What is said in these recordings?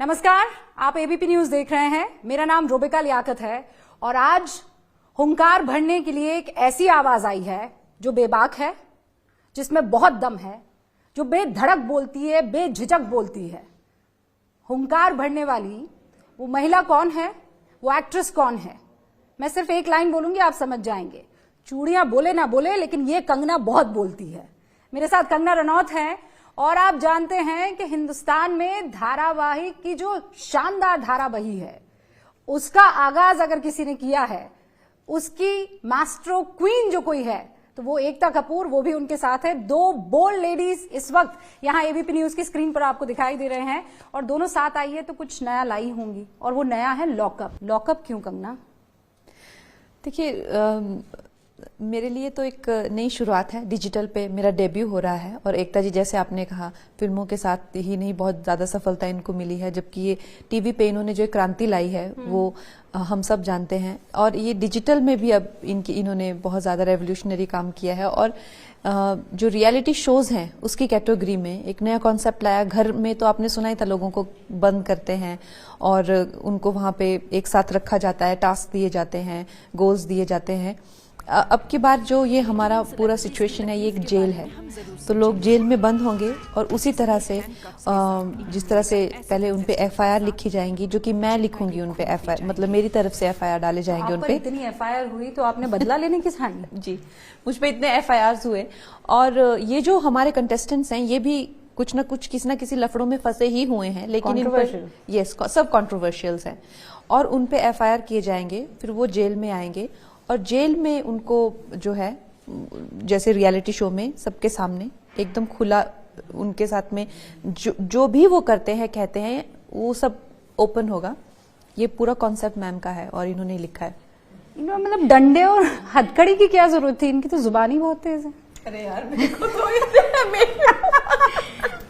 नमस्कार, आप ABP news देख रहे हैं। मेरा नाम रोबिका लियाकत है और आज हुंकार भरने के लिए एक ऐसी आवाज आई है जो बेबाक है, जिसमें बहुत दम है, जो बेधड़क बोलती है, बेझिझक बोलती है। हुंकार भरने वाली वो महिला कौन है, वो एक्ट्रेस कौन है? मैं सिर्फ एक लाइन बोलूंगी, आप समझ जाएंगे। चूड़ियां बोले ना बोले, लेकिन ये कंगना बहुत बोलती है। मेरे साथ कंगना रनौत है और आप जानते हैं कि हिंदुस्तान में धारावाहिक की जो शानदार धारा बही है, उसका आगाज अगर किसी ने किया है, उसकी मास्ट्रो क्वीन जो कोई है तो वो एकता कपूर, वो भी उनके साथ है। दो बोल्ड लेडीज इस वक्त यहाँ एबीपी न्यूज की स्क्रीन पर आपको दिखाई दे रहे हैं और दोनों साथ आई है तो कुछ नया लाई होंगी, और वो नया है लॉकअप। लॉकअप क्यों कंगना? देखिए, मेरे लिए तो एक नई शुरुआत है। डिजिटल पे मेरा डेब्यू हो रहा है और एकता जी, जैसे आपने कहा, फिल्मों के साथ ही नहीं बहुत ज्यादा सफलता इनको मिली है, जबकि ये टीवी पे इन्होंने जो क्रांति लाई है वो हम सब जानते हैं। और ये डिजिटल में भी अब इन्होंने बहुत ज्यादा रेवोल्यूशनरी काम किया है। और जो रियलिटी शोज हैं उसकी कैटेगरी में एक नया कॉन्सेप्ट लाया। घर में तो आपने सुना ही था, लोगों को बंद करते हैं और उनको वहां पे एक साथ रखा जाता है, टास्क दिए जाते हैं, गोल्स दिए जाते हैं। अब की बार जो ये हमारा पूरा सिचुएशन है, ये एक जेल है, तो लोग जेल में बंद होंगे और उसी तरह से जिस तरह से पहले उनपे एफआईआर लिखी जाएंगी, जो कि मैं लिखूंगी उनपे एफआईआर, मतलब मेरी तरफ से एफआईआर डाले जाएंगे उनपे। इतनी एफआईआर हुई तो आपने बदला लेने की ठानी? जी, मुझ पे इतने एफआईआर हुए। और ये जो हमारे कंटेस्टेंट्स हैं, ये भी कुछ न कुछ किसी न किसी लफड़ों में फंसे ही हुए हैं, लेकिन इन पर यस, सब कॉन्ट्रोवर्शियल्स हैं और उनपे एफआईआर किए जाएंगे। फिर वो जेल में आएंगे और जेल में उनको जो है, जैसे रियलिटी शो में सबके सामने एकदम खुला उनके साथ में जो भी वो करते हैं, कहते हैं, वो सब ओपन होगा। ये पूरा कॉन्सेप्ट मैम का है और इन्होंने लिखा है। मतलब डंडे और हथकड़ी की क्या जरूरत थी? इनकी तो जुबानी बहुत तेज है। अरे यार, मेरे को तो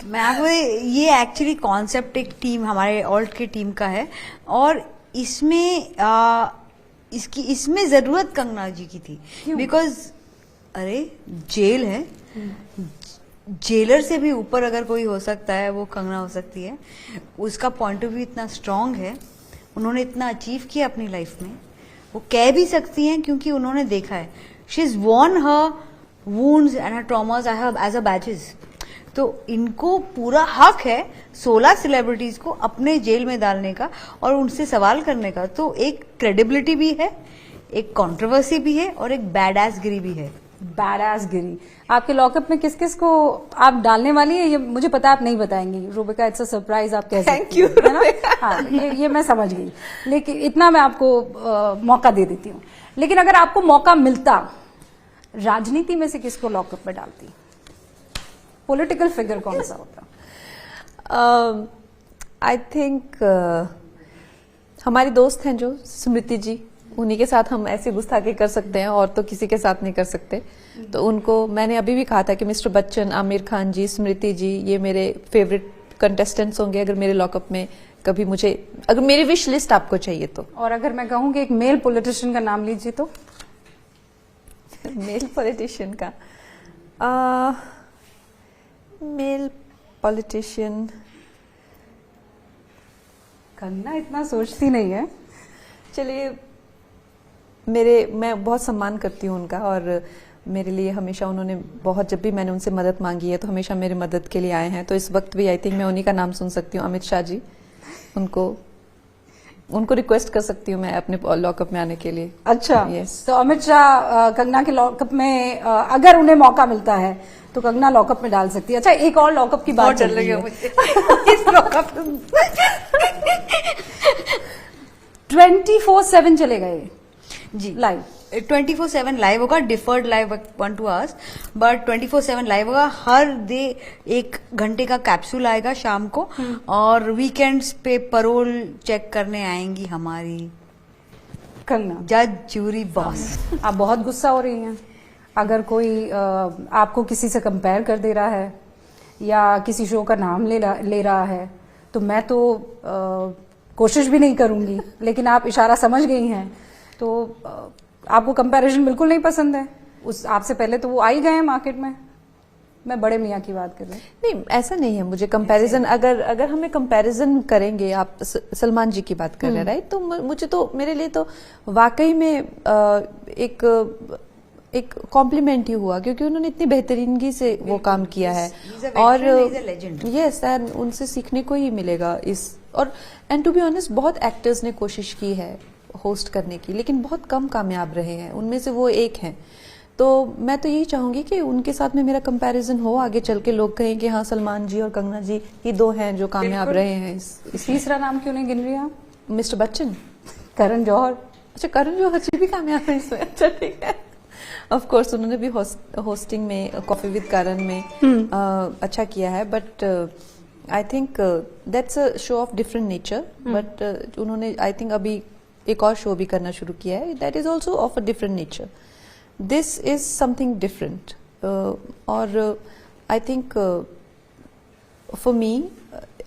मैं आपको ये एक्चुअली कॉन्सेप्ट एक टीम, हमारे ऑल्ट की टीम का है और इसमें जरूरत कंगना जी की थी। बिकॉज अरे जेल है, जेलर से भी ऊपर अगर कोई हो सकता है वो कंगना हो सकती है। उसका पॉइंट ऑफ व्यू इतना स्ट्रांग है, उन्होंने इतना अचीव किया अपनी लाइफ में, वो कह भी सकती हैं क्योंकि उन्होंने देखा है। She is worn her wounds and her traumas as a badges. तो इनको पूरा हक है 16 सेलिब्रिटीज को अपने जेल में डालने का और उनसे सवाल करने का। तो एक क्रेडिबिलिटी भी है, एक कंट्रोवर्सी भी है और एक बैड गिरी भी है। बैड गिरी आपके लॉकअप में किस किस को आप डालने वाली है? ये मुझे पता आप नहीं बताएंगी रोबिका, इट्स अ सरप्राइज आप कह सकती हैं, है ना? हाँ, ये मैं समझ गई, लेकिन इतना मैं आपको मौका दे देती हूँ। लेकिन अगर आपको मौका मिलता, राजनीति में से किसको लॉकअप में डालती? पॉलिटिकल फिगर कौन सा होता? आई थिंक हमारी दोस्त हैं जो स्मृति जी, उन्हीं के साथ हम ऐसी गुस्ताखी कर सकते हैं और तो किसी के साथ नहीं कर सकते। तो उनको मैंने अभी भी कहा था कि मिस्टर बच्चन, आमिर खान जी, स्मृति जी, ये मेरे फेवरेट कंटेस्टेंट्स होंगे अगर मेरे लॉकअप में कभी मुझे, अगर मेरी विश लिस्ट आपको चाहिए तो। और अगर मैं कहूँ कि एक मेल पॉलिटिशियन का नाम लीजिए तो? मेल पॉलिटिशियन का मेल पॉलिटिशियन कंगना इतना सोचती नहीं है। चलिए, मैं बहुत सम्मान करती हूँ उनका और मेरे लिए हमेशा उन्होंने बहुत, जब भी मैंने उनसे मदद मांगी है तो हमेशा मेरी मदद के लिए आए हैं। तो इस वक्त भी आई थिंक मैं उन्हीं का नाम सुन सकती हूँ, अमित शाह जी। उनको रिक्वेस्ट कर सकती हूँ मैं अपने लॉकअप में आने के लिए। अच्छा, यस। तो अमित शाह कंगना के लॉकअप में अगर उन्हें मौका मिलता है तो कंगना लॉकअप में डाल सकती है। अच्छा, एक और लॉकअप की बात चल रही है इस लॉकअप 24/7 चलेगा ये जी लाइव। 24/7 लाइव होगा, deferred live 1-2 hours, but 24/7 live होगा। हर डे 1 घंटे का कैप्सूल आएगा शाम को और वीकेंड्स पे परोल चेक करने आएंगी हमारी कंगना, जज, जूरी, बॉस। आप बहुत गुस्सा हो रही हैं। अगर कोई आपको किसी से कंपेयर कर दे रहा है या किसी शो का नाम ले रहा है तो मैं तो कोशिश भी नहीं करूंगी, लेकिन आप इशारा समझ गई हैं तो आपको कंपैरिजन बिल्कुल नहीं पसंद है। आपसे पहले तो वो आ ही गए हैं मार्केट में। मैं बड़े मियाँ की बात कर रही हूँ। नहीं, ऐसा नहीं है। मुझे कंपैरिजन, अगर हमें कंपैरिजन करेंगे, आप सलमान जी की बात कर रहे हैं, राइट, तो मुझे तो, मेरे लिए तो वाकई में एक कॉम्प्लीमेंट ही हुआ, क्योंकि उन्होंने इतनी बेहतरीनगी से वो काम किया है। और यस, एंड उनसे सीखने को ही मिलेगा इस। और एंड टू बी ऑनेस्ट, बहुत एक्टर्स ने कोशिश की है होस्ट करने की, लेकिन बहुत कम कामयाब रहे हैं। उनमें से वो एक हैं। तो मैं तो यही चाहूंगी कि उनके साथ में मेरा कंपैरिजन हो, आगे चल के लोग कहें कि हाँ, सलमान जी और कंगना जी ही दो हैं जो कामयाब रहे हैं। तीसरा नाम क्यों नहीं गिन रही आप? मिस्टर बच्चन, करण जौहर। अच्छा, करण जौहर जी भी कामयाब है इसमें। अच्छा, ठीक है। ऑफ कोर्स उन्होंने भी होस्टिंग में, कॉफी विद करण में अच्छा किया है, but I think that's a show off different nature. But उन्होंने आई थिंक अभी एक और शो भी करना शुरू किया है, that is also of a different nature. This is something different. और I think for me,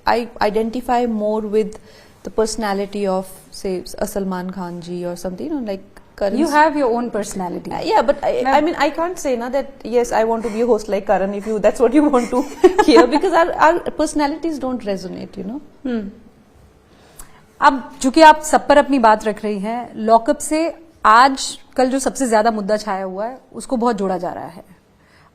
I identify more with the personality of से Salman Khan ji or something, you know, like Karan. You have your own personality. Yeah, but I mean, I can't say na that yes, I want to be a host like Karan if you that's what you want to hear, because our personalities don't resonate, you know. अब चूंकि आप सब पर अपनी बात रख रही हैं, लॉकअप से आज कल जो सबसे ज्यादा मुद्दा छाया हुआ है उसको बहुत जोड़ा जा रहा है।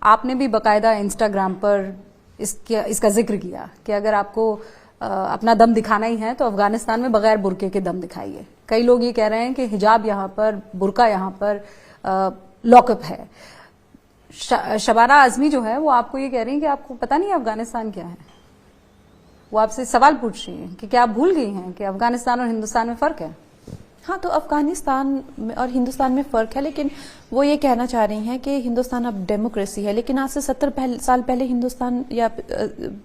आपने भी बकायदा इंस्टाग्राम पर इसका जिक्र किया कि अगर आपको अपना दम दिखाना ही है तो अफगानिस्तान में बगैर बुरके के दम दिखाइए। कई लोग ये कह रहे हैं कि हिजाब यहाँ पर, बुरका यहाँ पर लॉकअप है। शबाना आजमी जो है वो आपको ये कह रही है कि आपको पता नहीं अफगानिस्तान क्या है। वो आपसे सवाल पूछ रही है कि क्या आप भूल गई हैं कि अफगानिस्तान और हिंदुस्तान में फर्क है। हाँ, तो अफगानिस्तान और हिंदुस्तान में फर्क है, लेकिन वो ये कहना चाह रही हैं कि हिंदुस्तान अब डेमोक्रेसी है, लेकिन आज से 70 साल पहले हिंदुस्तान, या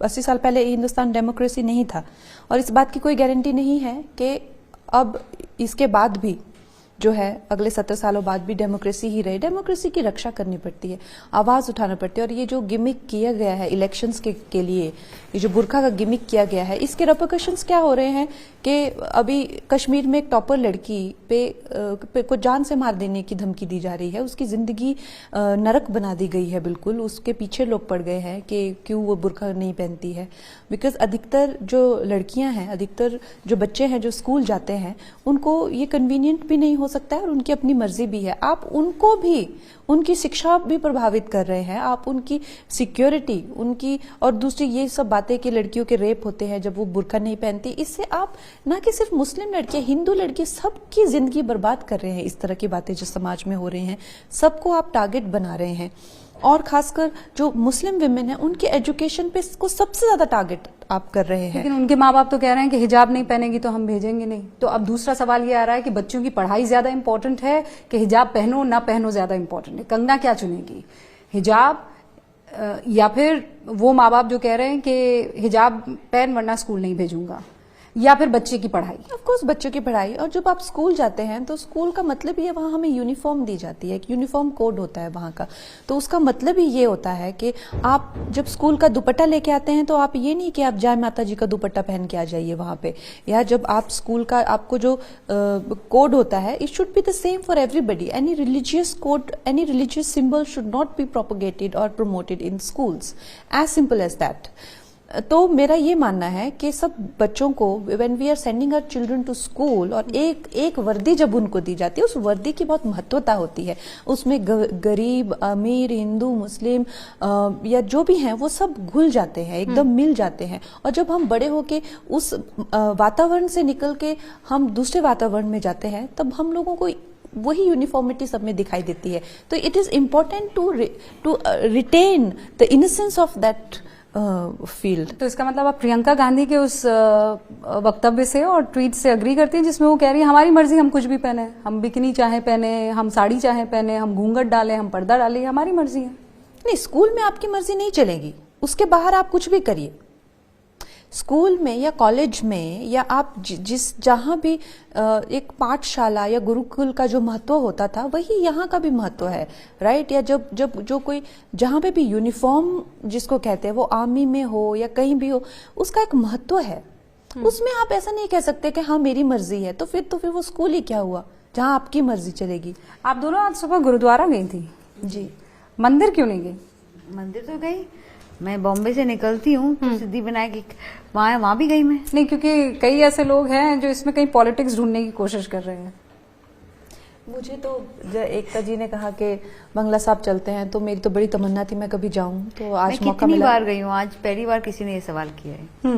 80 साल पहले हिंदुस्तान डेमोक्रेसी नहीं था। और इस बात की कोई गारंटी नहीं है कि अब इसके बाद भी जो है, अगले 70 सालों बाद भी डेमोक्रेसी ही रहे। डेमोक्रेसी की रक्षा करनी पड़ती है, आवाज उठाना पड़ती है। और ये जो गिमिक किया गया है इलेक्शंस के लिए, ये जो बुरखा का गिमिक किया गया है, इसके रेपरकशंस क्या हो रहे हैं कि अभी कश्मीर में एक टॉपर लड़की पे को जान से मार देने की धमकी दी जा रही है। उसकी जिंदगी नरक बना दी गई है बिल्कुल। उसके पीछे लोग पड़ गए हैं कि क्यों वो बुरखा नहीं पहनती है, बिकॉज अधिकतर जो लड़कियां हैं, अधिकतर जो बच्चे हैं जो स्कूल जाते हैं, उनको ये कन्वीनियंट भी नहीं हो सकता है और उनकी अपनी मर्जी भी है। आप उनको भी, उनकी शिक्षा भी प्रभावित कर रहे हैं, आप उनकी सिक्योरिटी, उनकी, और दूसरी ये सब बातें कि लड़कियों के रेप होते हैं जब वो बुरखा नहीं पहनती। इससे आप ना कि सिर्फ मुस्लिम लड़कियां, हिंदू लड़कियां, सबकी जिंदगी बर्बाद कर रहे हैं। इस तरह की बातें जो समाज में हो रही हैं, सबको आप टारगेट बना रहे हैं। और खासकर जो मुस्लिम विमेन है, उनके एजुकेशन पे को सबसे ज्यादा टारगेट आप कर रहे हैं। लेकिन उनके माँ बाप तो कह रहे हैं कि हिजाब नहीं पहनेगी तो हम भेजेंगे नहीं। तो अब दूसरा सवाल ये आ रहा है कि बच्चों की पढ़ाई ज्यादा इंपॉर्टेंट है कि हिजाब पहनो ना पहनो ज्यादा इंपॉर्टेंट है। कंगना क्या चुनेगी, हिजाब या फिर वो माँ बाप जो कह रहे हैं कि हिजाब पहन वरना स्कूल नहीं भेजूंगा, या फिर बच्चे की पढ़ाई? ऑफ कोर्स बच्चों की पढ़ाई। और जब आप स्कूल जाते हैं तो स्कूल का मतलब ये, वहां हमें यूनिफॉर्म दी जाती है, एक यूनिफॉर्म कोड होता है वहां का। तो उसका मतलब ही ये होता है कि आप जब स्कूल का दुपट्टा लेके आते हैं तो आप ये नहीं कि आप जय माता जी का दुपट्टा पहन के आ जाइए वहां पे, या जब आप स्कूल का आपको जो कोड होता है, it should be the same for everybody. Any religious code, any religious symbol should not be propagated और promoted in schools, as simple as that. तो मेरा ये मानना है कि सब बच्चों को, when we are sending our children to school, और एक वर्दी जब उनको दी जाती है, उस वर्दी की बहुत महत्वता होती है। उसमें गरीब, अमीर, हिंदू, मुस्लिम या जो भी हैं, वो सब घुल जाते हैं, एकदम मिल जाते हैं। और जब हम बड़े होके उस वातावरण से निकल के हम दूसरे वातावरण में जाते हैं, तब हम लोगों को वही यूनिफॉर्मिटी सब में दिखाई देती है। तो it is important to retain the innocence of that field. तो इसका मतलब आप प्रियंका गांधी के उस वक्तव्य से और ट्वीट से अग्री करती हैं जिसमें वो कह रही है हमारी मर्जी, हम कुछ भी पहने, हम बिकनी चाहे पहने, हम साड़ी चाहे पहने, हम घूंघट डालें, हम पर्दा डालें, हमारी मर्जी है। नहीं, स्कूल में आपकी मर्जी नहीं चलेगी, उसके बाहर आप कुछ भी करिए। स्कूल में या कॉलेज में या आप जिस जहां भी एक पाठशाला या गुरुकुल का जो महत्व होता था, वही यहाँ का भी महत्व है, राइट? या जब जो कोई जहां पे भी यूनिफॉर्म जिसको कहते हैं, वो आर्मी में हो या कहीं भी हो, उसका एक महत्व है। उसमें आप ऐसा नहीं कह सकते कि हाँ मेरी मर्जी है, तो फिर वो स्कूल ही क्या हुआ जहां आपकी मर्जी चलेगी। आप दोनों आज सुबह गुरुद्वारा गई थी जी, मंदिर क्यों नहीं गई? मंदिर तो गई, मैं बॉम्बे से निकलती हूँ तो सिद्धिविनायक वहां भी गई मैं। नहीं, क्योंकि कई ऐसे लोग हैं जो इसमें कहीं पॉलिटिक्स ढूंढने की कोशिश कर रहे हैं। मुझे तो एकता जी ने कहा कि बंगला साहब चलते हैं, तो मेरी तो बड़ी तमन्ना थी मैं कभी जाऊं, तो आज मैं मौका कितनी मिला। बार गई हूँ, आज पहली बार किसी ने ये सवाल किया है।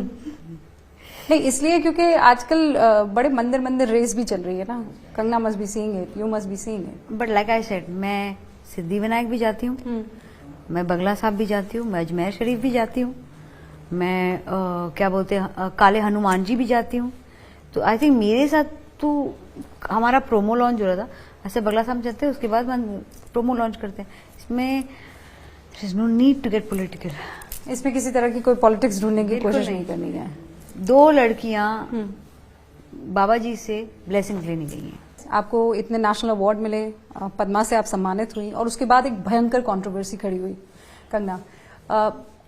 नहीं, इसलिए क्योंकि आजकल बड़े मंदिर मंदिर रेस भी चल रही है ना। Kangana must be seeing it, you must be seeing it. But like I said, मैं सिद्धिविनायक भी जाती हूँ, मैं बंगला साहब भी जाती हूँ, मैं अजमेर शरीफ भी जाती हूँ, मैं क्या बोलते हैं काले हनुमान जी भी जाती हूँ। तो आई थिंक मेरे साथ तो हमारा प्रोमो लॉन्च हो रहा था, ऐसे बंगला साहब जाते हैं, उसके बाद हम प्रोमो लॉन्च करते हैं। इसमें there is no need to get political. इसमें किसी तरह की कोई पॉलिटिक्स ढूंढने की बिल्कुल कोशिश नहीं। नहीं करनी है। 2 लड़कियां बाबा जी से ब्लेसिंग लेने गई हैं। आपको इतने नेशनल अवार्ड मिले, पद्मा से आप सम्मानित हुई, और उसके बाद एक भयंकर कंट्रोवर्सी खड़ी हुई। कंगना,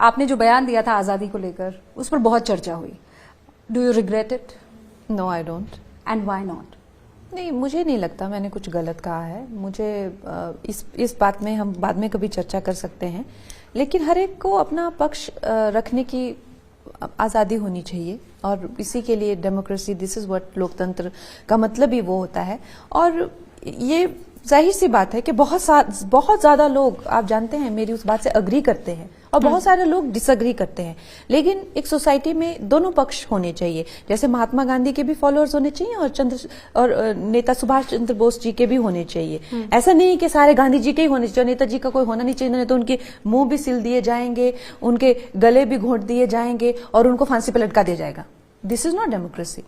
आपने जो बयान दिया था आजादी को लेकर, उस पर बहुत चर्चा हुई। Do you regret it? No, I don't. And why not? नहीं, मुझे नहीं लगता मैंने कुछ गलत कहा है। मुझे इस बात में हम बाद में कभी चर्चा कर सकते हैं, लेकिन हर एक को अपना पक्ष रखने की आज़ादी होनी चाहिए, और इसी के लिए डेमोक्रेसी, दिस इज व्हाट लोकतंत्र का मतलब ही वो होता है। और ये जाहिर सी बात है कि बहुत ज्यादा लोग, आप जानते हैं, मेरी उस बात से अग्री करते हैं और बहुत सारे लोग डिसअग्री करते हैं, लेकिन एक सोसाइटी में दोनों पक्ष होने चाहिए। जैसे महात्मा गांधी के भी फॉलोअर्स होने चाहिए और नेता सुभाष चंद्र बोस जी के भी होने चाहिए। ऐसा नहीं कि सारे गांधी जी के ही होने चाहिए, नेताजी का कोई होना नहीं चाहिए, नहीं तो उनके मुंह भी सिल दिए जाएंगे, उनके गले भी घोंट दिए जाएंगे और उनको फांसी पर लटका दिया जाएगा। This is not democracy.